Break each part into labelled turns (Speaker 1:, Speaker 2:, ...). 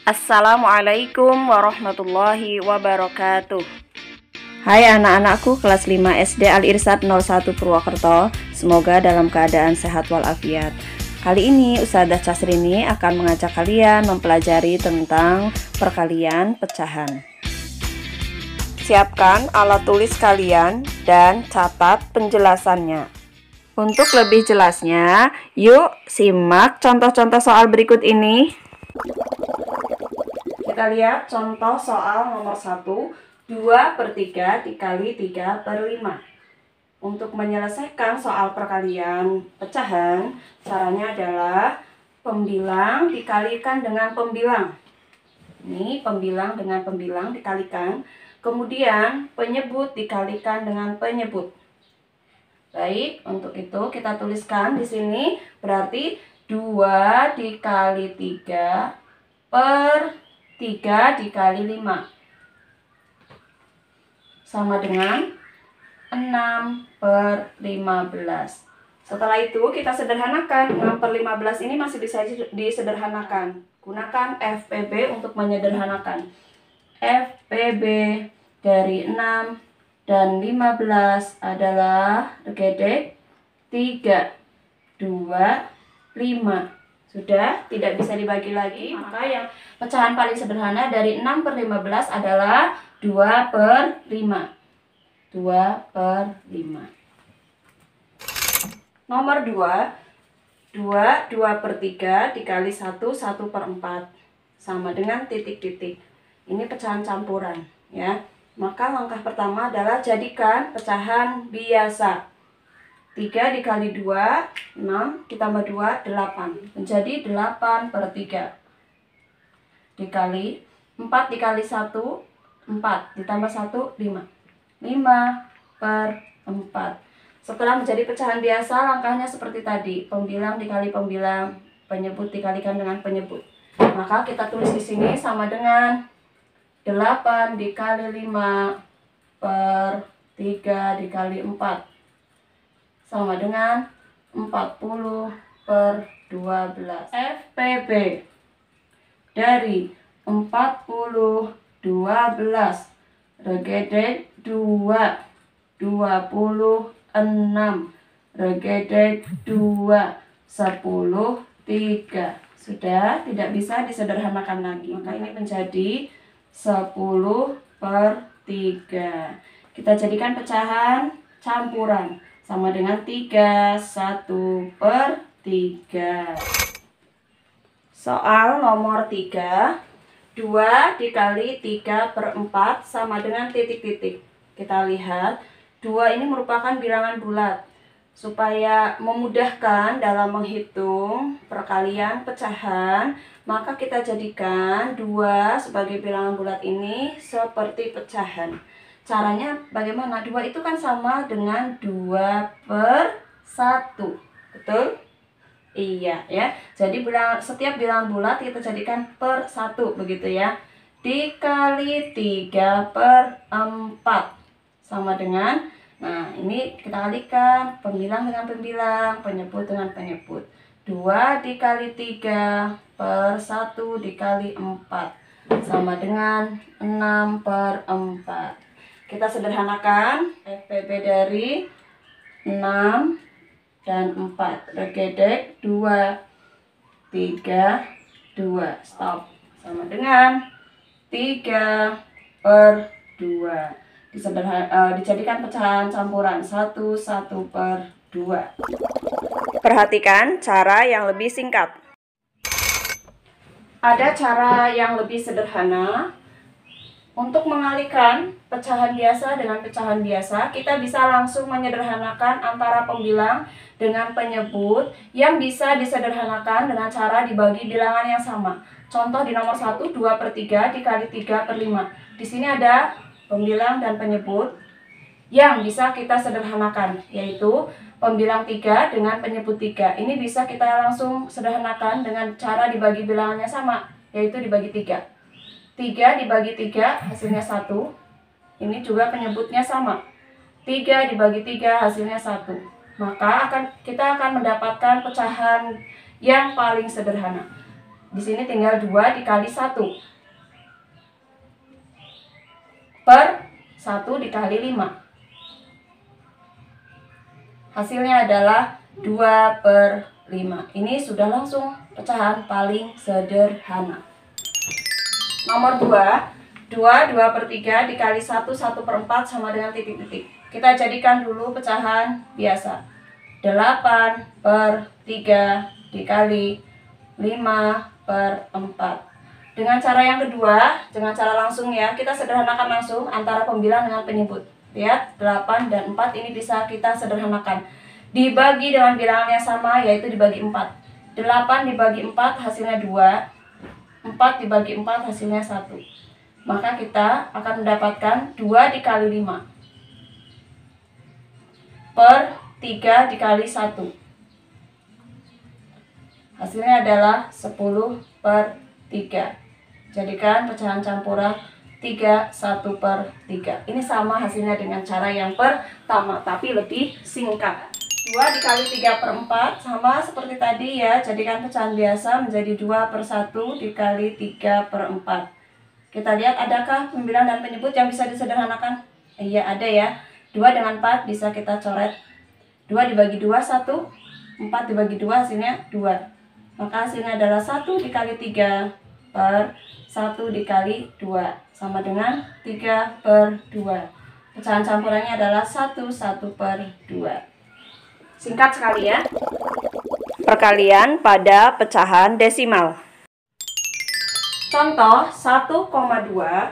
Speaker 1: Assalamualaikum warahmatullahi wabarakatuh. Hai anak-anakku kelas 5 SD Al-Irsyad 01 Purwokerto. Semoga dalam keadaan sehat walafiat. Kali ini Ustadzah Casrini akan mengajak kalian mempelajari tentang perkalian pecahan. Siapkan alat tulis kalian dan catat penjelasannya. Untuk lebih jelasnya, yuk simak contoh-contoh soal berikut ini. Kita lihat contoh soal nomor 1, 2/3 dikali 3/5. Untuk menyelesaikan soal perkalian pecahan, caranya adalah pembilang dikalikan dengan pembilang. Ini pembilang dengan pembilang dikalikan, kemudian penyebut dikalikan dengan penyebut. Baik, untuk itu kita tuliskan di sini berarti 2 dikali 3 per 3 dikali 5 sama dengan 6/15. Setelah itu kita sederhanakan. 6/15 ini masih bisa disederhanakan. Gunakan FPB untuk menyederhanakan. FPB dari 6 dan 15 adalah regedek 3, 2, 5. Sudah, tidak bisa dibagi lagi. Maka yang pecahan paling sederhana dari 6/15 adalah 2/5. 2/5. Nomor 2, 2/3 dikali 1, 1/4 sama dengan titik-titik. Ini pecahan campuran, ya. Maka langkah pertama adalah jadikan pecahan biasa. 3 dikali 2, 6, ditambah 2, 8. Menjadi 8/3. Dikali 4 dikali 1, 4. Ditambah 1, 5. 5/4. Setelah menjadi pecahan biasa, langkahnya seperti tadi. Pembilang dikali pembilang, penyebut dikalikan dengan penyebut. Maka kita tulis di sini sama dengan 8 dikali 5 per 3 dikali 4. Sama dengan 40/12. FPB dari 40/12 regedek 2, 26 regedek 2, 10, 3. Sudah, tidak bisa disederhanakan lagi. Maka ini menjadi 10/3. Kita jadikan pecahan campuran sama dengan 3, 1/3. Soal nomor 3, 2 dikali 3/4 sama dengan titik-titik. Kita lihat, 2 ini merupakan bilangan bulat. Supaya memudahkan dalam menghitung perkalian pecahan, maka kita jadikan 2 sebagai bilangan bulat ini seperti pecahan. Caranya bagaimana? 2 itu kan sama dengan 2/1. Betul? Iya, ya. Jadi setiap bilangan bulat kita jadikan per 1, begitu ya. Dikali 3/4 sama dengan, nah ini kita kalikan pembilang dengan pembilang, penyebut dengan penyebut. 2 dikali 3 per 1 dikali 4 sama dengan 6/4. Kita sederhanakan. FPB dari 6 dan 4. Regedek 2, 3, 2. Stop. Sama dengan 3/2. Dijadikan pecahan campuran 1, 1/2. Perhatikan cara yang lebih singkat. Ada cara yang lebih sederhana. Untuk mengalihkan pecahan biasa dengan pecahan biasa, kita bisa langsung menyederhanakan antara pembilang dengan penyebut yang bisa disederhanakan dengan cara dibagi bilangan yang sama. Contoh di nomor 1, 2/3 dikali 3/5. Di sini ada pembilang dan penyebut yang bisa kita sederhanakan, yaitu pembilang 3 dengan penyebut 3. Ini bisa kita langsung sederhanakan dengan cara dibagi bilangannya sama, yaitu dibagi 3. 3 dibagi 3 hasilnya 1. Ini juga penyebutnya sama. 3 dibagi 3 hasilnya 1. Maka kita akan mendapatkan pecahan yang paling sederhana. Di sini tinggal 2 dikali 1 per 1 dikali 5. Hasilnya adalah 2 per 5. Ini sudah langsung pecahan paling sederhana. Nomor 2. 2 per 3 dikali 1 per 4 sama dengan titik-titik. Kita jadikan dulu pecahan biasa. 8 per 3 dikali 5 per 4. Dengan cara yang kedua, dengan cara langsung ya, kita sederhanakan langsung antara pembilang dengan penyebut. Lihat, 8 dan 4 ini bisa kita sederhanakan. Dibagi dengan bilangan yang sama, yaitu dibagi 4. 8 dibagi 4 hasilnya 2. 4 dibagi 4 hasilnya 1. Maka kita akan mendapatkan 2 dikali 5 per 3 dikali 1. Hasilnya adalah 10 per 3. Jadikan pecahan campuran 3, 1 per 3. Ini sama hasilnya dengan cara yang pertama, tapi lebih singkat. 2 dikali 3 per 4 sama seperti tadi ya. Jadikan pecahan biasa menjadi 2 per 1 dikali 3 per 4. Kita lihat adakah pembilang dan penyebut yang bisa disederhanakan? Iya ada ya. 2 dengan 4 bisa kita coret. 2 dibagi 2, 1. 4 dibagi 2 hasilnya 2. Maka hasilnya adalah 1 dikali 3 per 1 dikali 2. Sama dengan 3 per 2. Pecahan campurannya adalah 1 per 2. Singkat sekali ya. Perkalian pada pecahan desimal. Contoh 1,2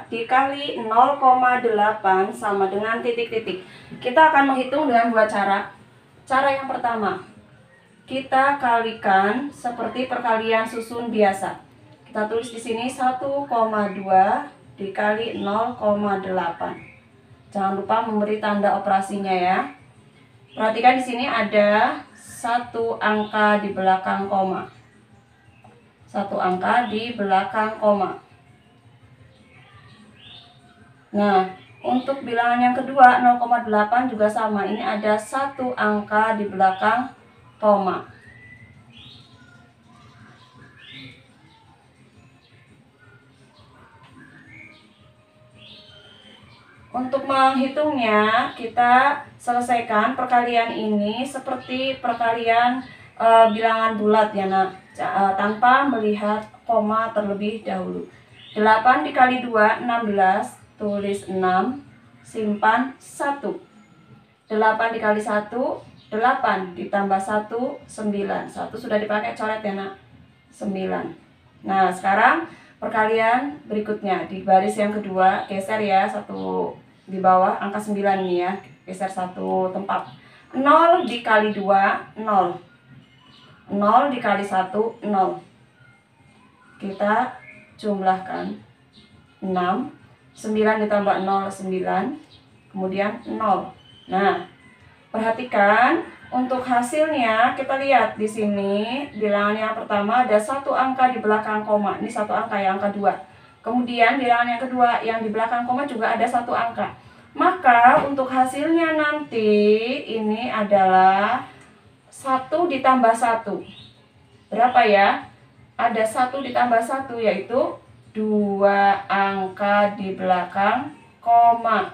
Speaker 1: dikali 0,8 sama dengan titik-titik. Kita akan menghitung dengan dua cara. Cara yang pertama, kita kalikan seperti perkalian susun biasa. Kita tulis di sini 1,2 dikali 0,8. Jangan lupa memberi tanda operasinya ya. Perhatikan di sini ada satu angka di belakang koma. Satu angka di belakang koma. Nah, untuk bilangan yang kedua 0,8 juga sama. Ini ada satu angka di belakang koma. Untuk menghitungnya, kita selesaikan perkalian ini seperti perkalian bilangan bulat ya nak, tanpa melihat koma terlebih dahulu. 8 dikali 2, 16, tulis 6, simpan 1. 8 dikali 1, 8 ditambah 1, 9. 1 sudah dipakai coret ya nak, 9. Nah sekarang perkalian berikutnya di baris yang kedua, geser ya satu di bawah angka 9 nih ya, geser satu tempat. 0 dikali 2, 0. 0 dikali 1, 0. Kita jumlahkan 6. 9 ditambah 0, 9. Kemudian 0. Nah, perhatikan untuk hasilnya kita lihat di sini bilangan yang pertama ada satu angka di belakang koma. Ini satu angka ya, angka 2. Kemudian bilangan yang kedua yang di belakang koma juga ada satu angka. Maka untuk hasilnya nanti ini adalah 1 ditambah 1. Berapa ya? Ada 1 ditambah 1 yaitu 2 angka di belakang koma.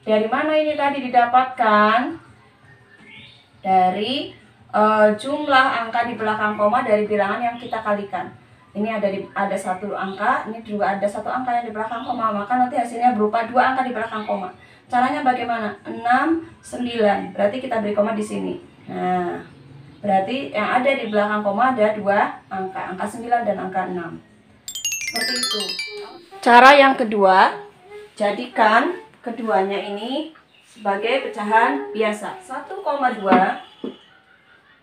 Speaker 1: Dari mana ini tadi didapatkan? Dari jumlah angka di belakang koma dari bilangan yang kita kalikan. Ini ada satu angka, ini juga ada satu angka yang di belakang koma, maka nanti hasilnya berupa 2 angka di belakang koma. Caranya bagaimana? 6, 9. Berarti kita beri koma di sini. Nah, berarti yang ada di belakang koma ada 2 angka, angka 9 dan angka 6. Seperti itu. Cara yang kedua, jadikan keduanya ini sebagai pecahan biasa. 1,2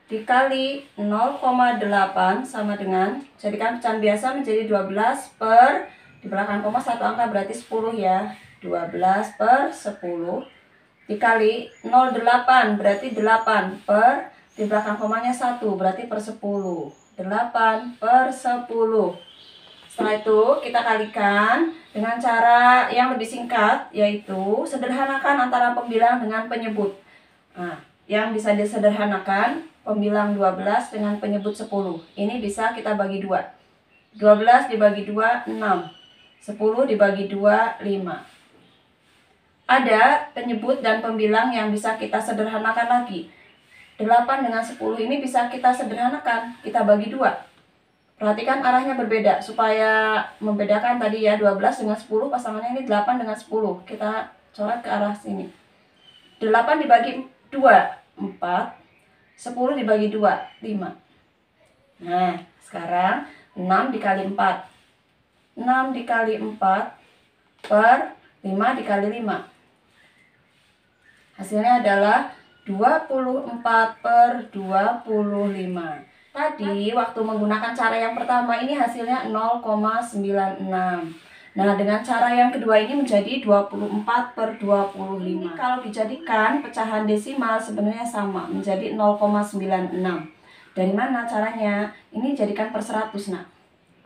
Speaker 1: dikali 0,8 sama dengan, jadikan pecahan biasa menjadi 12 per, di belakang koma satu angka berarti 10 ya. 12 per 10 dikali 0,8 berarti 8 per, di belakang komanya 1 berarti per 10. 8 per 10. Setelah itu kita kalikan dengan cara yang lebih singkat, yaitu sederhanakan antara pembilang dengan penyebut. Nah, yang bisa disederhanakan pembilang 12 dengan penyebut 10. Ini bisa kita bagi 2. 12 dibagi 2, 6. 10 dibagi 2, 5. Ada penyebut dan pembilang yang bisa kita sederhanakan lagi. 8 dengan 10 ini bisa kita sederhanakan, kita bagi 2. Perhatikan arahnya berbeda, supaya membedakan tadi ya, 12 dengan 10, pasangannya ini 8 dengan 10. Kita coret ke arah sini. 8 dibagi 2, 4. 10 dibagi 2, 5. Nah, sekarang 6 dikali 4. 6 dikali 4 per 5 dikali 5. Hasilnya adalah 24 per 25. Tadi waktu menggunakan cara yang pertama ini hasilnya 0,96. Nah, dengan cara yang kedua ini menjadi 24 per 25. Ini kalau dijadikan pecahan desimal sebenarnya sama, menjadi 0,96. Dari mana caranya? Ini jadikan per 100, nak.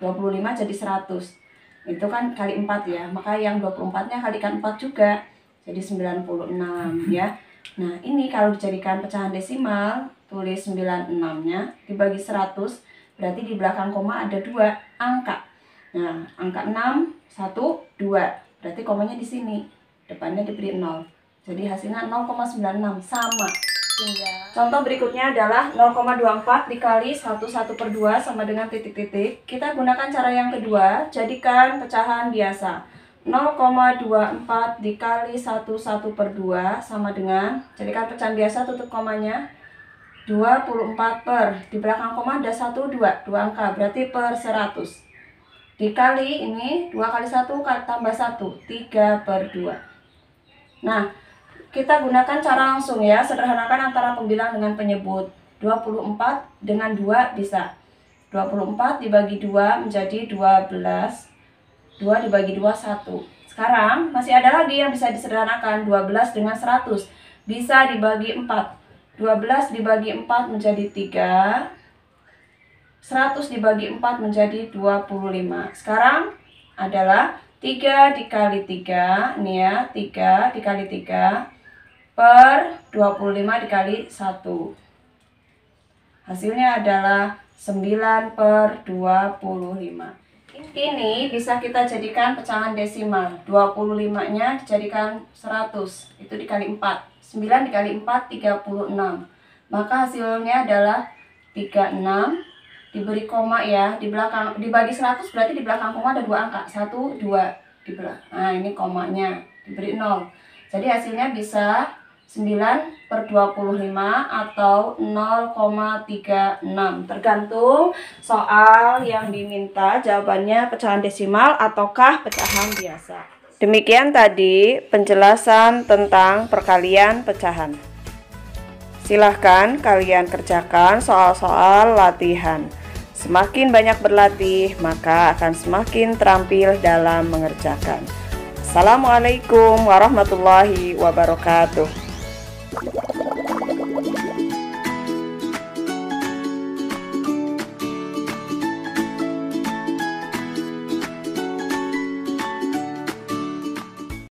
Speaker 1: 25 jadi 100. Itu kan kali 4 ya, maka yang 24-nya kalikan 4 juga, jadi 96 ya. Nah, ini kalau dijadikan pecahan desimal, tulis 96-nya dibagi 100, berarti di belakang koma ada 2 angka. Nah, angka 6, 1, 2, berarti komanya di sini, depannya diberi 0. Jadi hasilnya 0,96, sama. Contoh berikutnya adalah 0,24 dikali 1/2 sama dengan titik-titik. Kita gunakan cara yang kedua, jadikan pecahan biasa. 0,24 dikali 1/2 sama dengan, jadikan pecahan biasa, tutup komanya, 24 per, di belakang koma ada 1, 2 angka, berarti per 100. Dikali ini, 2 kali 1 tambah 1, 3 per 2. Nah, kita gunakan cara langsung ya, sederhanakan antara pembilang dengan penyebut. 24 dengan 2 bisa. 24 dibagi 2 menjadi 12. 2 dibagi 2, 1. Sekarang masih ada lagi yang bisa disederhanakan. 12 dengan 100 bisa dibagi 4. 12 dibagi 4 menjadi 3. 100 dibagi 4 menjadi 25. Sekarang adalah 3 dikali 3. Ini ya, 3 dikali 3 per 25 dikali 1. Hasilnya adalah 9 per 25. Ini bisa kita jadikan pecahan desimal. 25-nya dijadikan 100. Itu dikali 4. 9 dikali 4, 36. Maka hasilnya adalah 36. Diberi koma ya. Di belakang, dibagi 100 berarti di belakang koma ada 2 angka. 1, 2. Di belakang. Nah, ini komanya. Diberi 0. Jadi hasilnya bisa 9 per 25 atau 0,36, tergantung soal yang diminta jawabannya pecahan desimal ataukah pecahan biasa. Demikian tadi penjelasan tentang perkalian pecahan. Silahkan kalian kerjakan soal-soal latihan. Semakin banyak berlatih, maka akan semakin terampil dalam mengerjakan. Assalamualaikum warahmatullahi wabarakatuh.